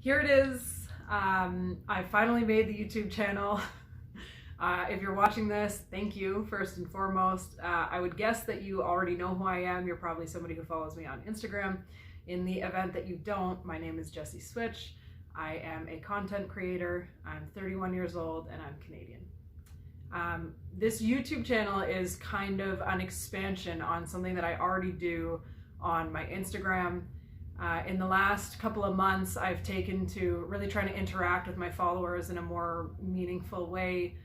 here it is. I finally made the YouTube channel. If you're watching this, thank you first and foremost. I would guess that you already know who I am. You're probably somebody who follows me on Instagram. In the event that you don't, my name is Jessie Switch. I am a content creator. I'm 31 years old and I'm Canadian. This YouTube channel is kind of an expansion on something that I already do on my Instagram. In the last couple of months, I've taken to really trying to interact with my followers in a more meaningful way.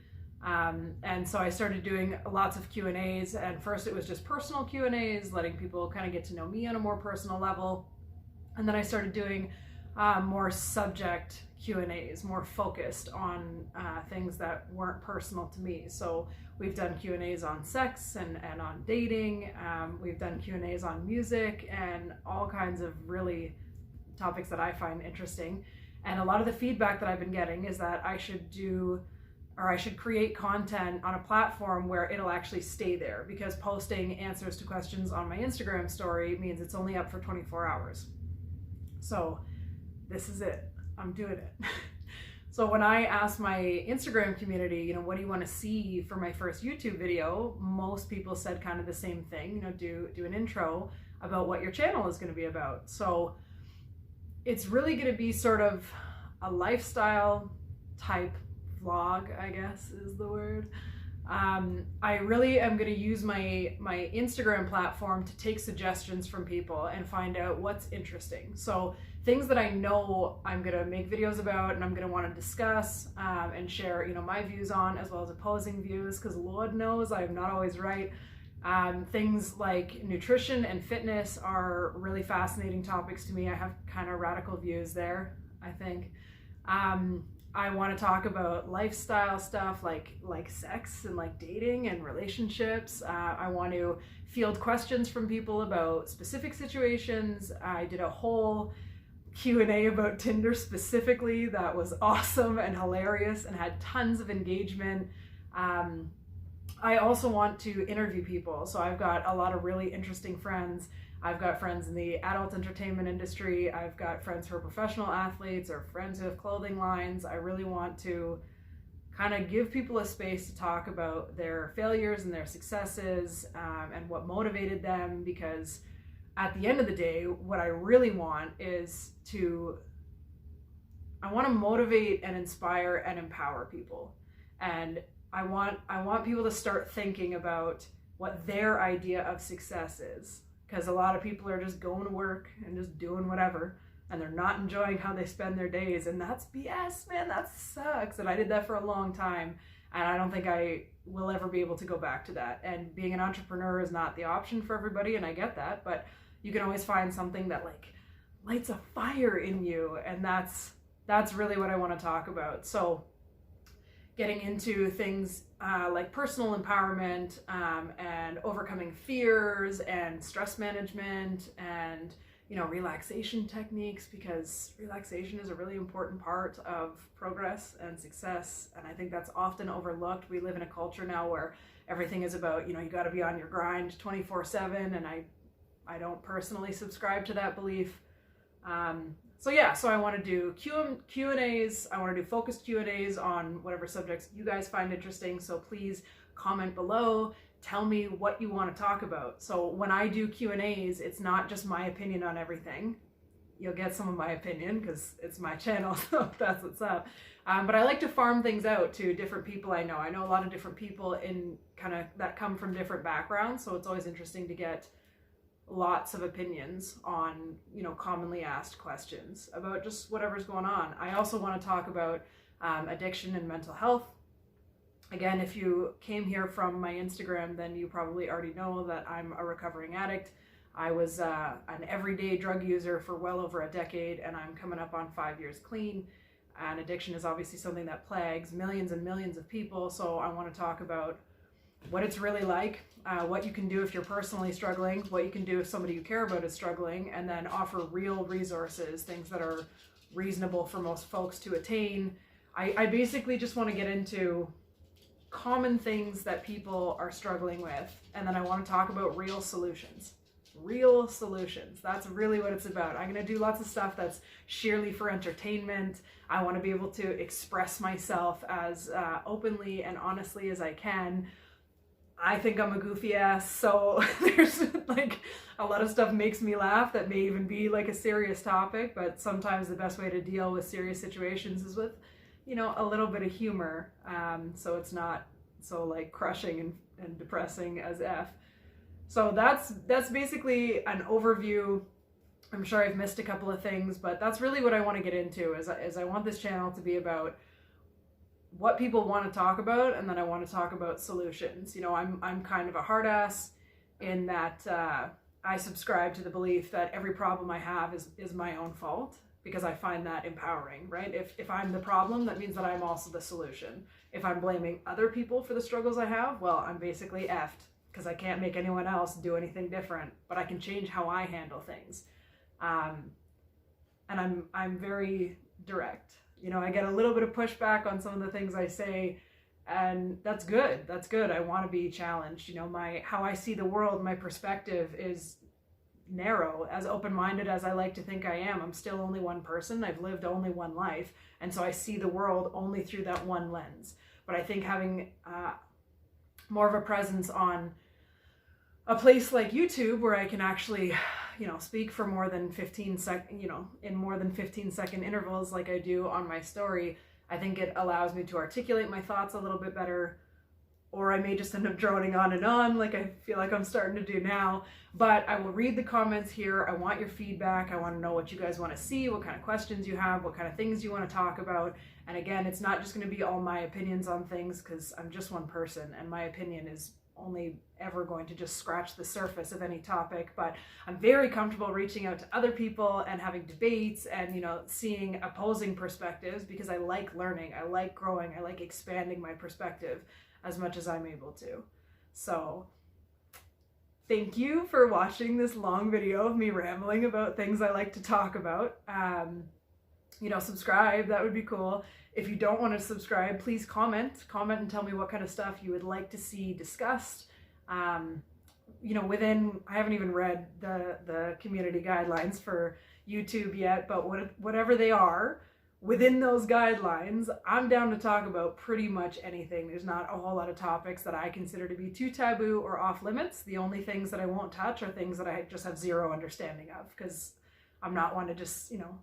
And so I started doing lots of Q&As, and first it was just personal Q&As, letting people kind of get to know me on a more personal level. And then I started doing more subject Q&As, more focused on things that weren't personal to me. So we've done Q&As on sex and on dating. We've done Q&As on music and all kinds of really topics that I find interesting. And a lot of the feedback that I've been getting is that I should create content on a platform where it'll actually stay there, because posting answers to questions on my Instagram story means it's only up for 24 hours. So this is it. I'm doing it. So when I asked my Instagram community, what do you want to see for my first YouTube video? Most people said kind of the same thing, do an intro about what your channel is going to be about. So it's really going to be sort of a lifestyle type vlog, I guess is the word. I really am going to use my Instagram platform to take suggestions from people and find out what's interesting. So things that I know I'm going to make videos about and I'm going to want to discuss and share, my views on, as well as opposing views, because Lord knows I am not always right. Things like nutrition and fitness are really fascinating topics to me. I have kind of radical views there, I think. I want to talk about lifestyle stuff like sex and like dating and relationships. I want to field questions from people about specific situations. I did a whole Q&A about Tinder specifically that was awesome and hilarious and had tons of engagement. I also want to interview people. So I've got a lot of really interesting friends. I've got friends in the adult entertainment industry. I've got friends who are professional athletes or friends who have clothing lines. I really want to kind of give people a space to talk about their failures and their successes and what motivated them, because at the end of the day, what I really want is I want to motivate and inspire and empower people. And I want people to start thinking about what their idea of success is. Because a lot of people are just going to work and just doing whatever, and they're not enjoying how they spend their days. And that's BS, man. That sucks. And I did that for a long time, and I don't think I will ever be able to go back to that. And being an entrepreneur is not the option for everybody, and I get that, but you can always find something that like lights a fire in you, and that's really what I want to talk about. So getting into things like personal empowerment and overcoming fears and stress management and relaxation techniques, because relaxation is a really important part of progress and success, and I think that's often overlooked. We live in a culture now where everything is about you got to be on your grind 24/7, and I don't personally subscribe to that belief. So I want to do Q&As. I want to do focused Q&As on whatever subjects you guys find interesting. So please comment below. Tell me what you want to talk about. So when I do Q&As, it's not just my opinion on everything. You'll get some of my opinion because it's my channel, so that's what's up. But I like to farm things out to different people I know. I know a lot of different people that come from different backgrounds, so it's always interesting to get lots of opinions on commonly asked questions about just whatever's going on. I also want to talk about addiction and mental health. Again, if you came here from my Instagram, then you probably already know that I'm a recovering addict. I was an everyday drug user for well over a decade, and I'm coming up on 5 years clean. And addiction is obviously something that plagues millions and millions of people, so I want to talk about what it's really like, what you can do if you're personally struggling, what you can do if somebody you care about is struggling, and then offer real resources, things that are reasonable for most folks to attain. I basically just want to get into common things that people are struggling with, and then I want to talk about real solutions. real solutions. That's really what it's about. I'm going to do lots of stuff that's sheerly for entertainment. I want to be able to express myself as openly and honestly as I can. I think I'm a goofy ass, so there's like a lot of stuff makes me laugh that may even be like a serious topic, but sometimes the best way to deal with serious situations is with, you know, a little bit of humor, so it's not so like crushing and depressing as F. So that's basically an overview. I'm sure I've missed a couple of things, but that's really what I want to get into is I want this channel to be about what people want to talk about, and then I want to talk about solutions. You know, I'm kind of a hard ass in that I subscribe to the belief that every problem I have is my own fault, because I find that empowering, right? If I'm the problem, that means that I'm also the solution. If I'm blaming other people for the struggles I have, well, I'm basically effed, because I can't make anyone else do anything different, but I can change how I handle things. And I'm very direct. You know, I get a little bit of pushback on some of the things I say, and that's good. That's good. I want to be challenged. You know, how I see the world, my perspective is narrow. As open-minded as I like to think I am, I'm still only one person. I've lived only one life, and so I see the world only through that one lens. But I think having more of a presence on a place like YouTube, where I can actually, you know, speak for more than 15 second, you know, in more than 15-second intervals like I do on my story, I think it allows me to articulate my thoughts a little bit better. Or I may just end up droning on and on like I feel like I'm starting to do now. But I will read the comments here. I want your feedback. I want to know what you guys want to see, what kind of questions you have, what kind of things you want to talk about. And again, it's not just going to be all my opinions on things, because I'm just one person and my opinion is only ever going to just scratch the surface of any topic. But I'm very comfortable reaching out to other people and having debates and, you know, seeing opposing perspectives, because I like learning, I like growing, I like expanding my perspective as much as I'm able to. So thank you for watching this long video of me rambling about things I like to talk about. You know, subscribe, that would be cool. If you don't want to subscribe, please comment and tell me what kind of stuff you would like to see discussed. You know, I haven't even read the community guidelines for YouTube yet, but whatever they are, within those guidelines, I'm down to talk about pretty much anything. There's not a whole lot of topics that I consider to be too taboo or off limits. The only things that I won't touch are things that I just have zero understanding of, because I'm not one to just, you know,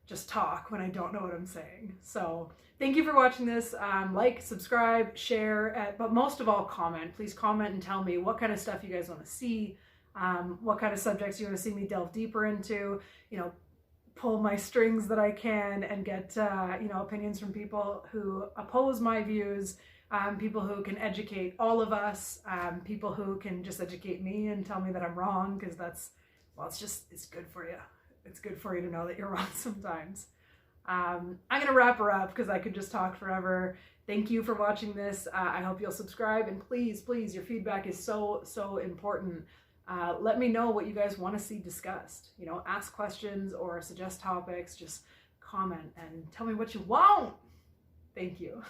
just talk when I don't know what I'm saying. So thank you for watching this. Like, subscribe, share, but most of all, comment. Please comment and tell me what kind of stuff you guys want to see, what kind of subjects you want to see me delve deeper into, you know, pull my strings that I can and get, you know, opinions from people who oppose my views, people who can educate all of us, people who can just educate me and tell me that I'm wrong, because that's, well, it's good for you. It's good for you to know that you're wrong sometimes. I'm going to wrap her up because I could just talk forever. Thank you for watching this. I hope you'll subscribe, and please, your feedback is so important. Let me know what you guys want to see discussed. You know, ask questions or suggest topics. Just comment and tell me what you want. Thank you.